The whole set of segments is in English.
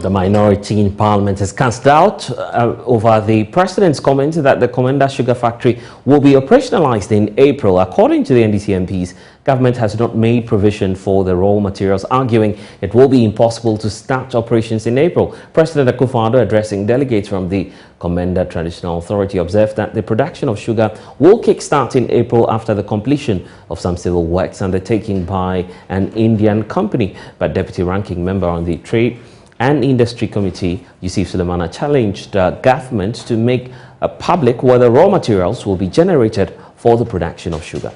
The minority in Parliament has cast doubt over the President's comment that the Commander Sugar Factory will be operationalized in April. According to the NDC MPs, government has not made provision for the raw materials, arguing it will be impossible to start operations in April. President Akufo-Addo, addressing delegates from the Commander Traditional Authority, observed that the production of sugar will kickstart in April after the completion of some civil works undertaken by an Indian company. But Deputy Ranking Member on the Trade and Industry Committee, Yusuf Sulemana, challenged government to make public whether raw materials will be generated for the production of sugar.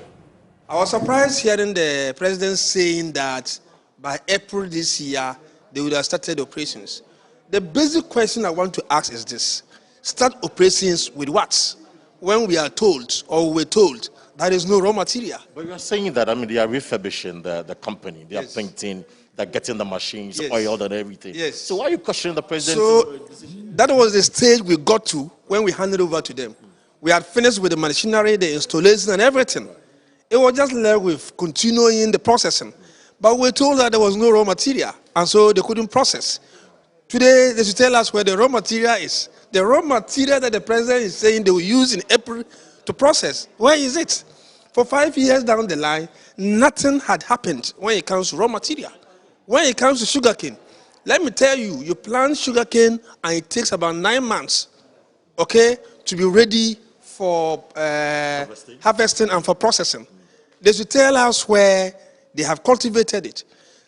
I was surprised hearing the President saying that by April this year, they would have started operations. The basic question I want to ask is this: start operations with what? When we are told, or we're told, there is no raw material. But you are saying that, they are refurbishing the company, they are painting, they're getting the machines, oiled and everything. Yes. So why are you questioning the President? So that was the stage we got to when we handed over to them. We had finished with the machinery, the installation and everything. It was just left with continuing the processing. But we were told that there was no raw material, and so they couldn't process. Today, they should tell us where the raw material is. The raw material that the President is saying they will use in April to process, where is it? For 5 years down the line, nothing had happened when it comes to raw material. When it comes to sugarcane, let me tell you, you plant sugarcane and it takes about 9 months, okay, to be ready for harvesting and for processing. They should tell us where they have cultivated it.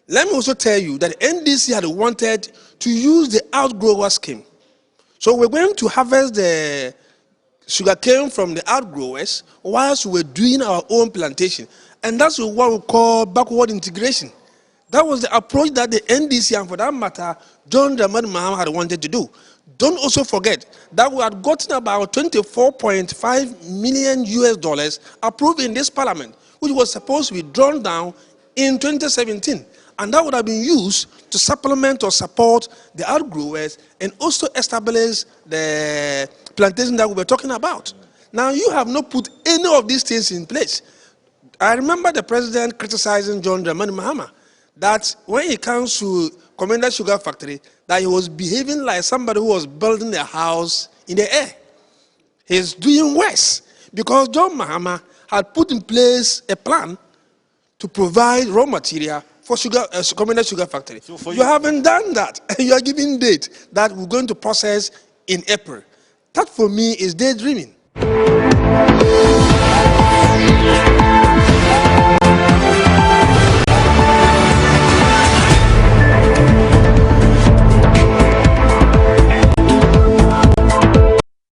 Let me also tell you that NDC had wanted to use the outgrower scheme. So we're going to harvest the sugarcane from the outgrowers whilst we're doing our own plantation. And that's what we call backward integration. That was the approach that the NDC, and for that matter, John Dramani Mahama had wanted to do. Don't also forget that we had gotten about $24.5 million approved in this parliament, which was supposed to be drawn down in 2017. And that would have been used to supplement or support the outgrowers and also establish the plantation that we were talking about. Now, you have not put any of these things in place. I remember the President criticizing John Dramani Mahama that when it comes to Commander Sugar Factory, that he was behaving like somebody who was building a house in the air. He's doing worse because John Mahama had put in place a plan to provide raw material for Commander Sugar Factory. So you haven't done that. You are giving date that we're going to process in April. That for me is daydreaming.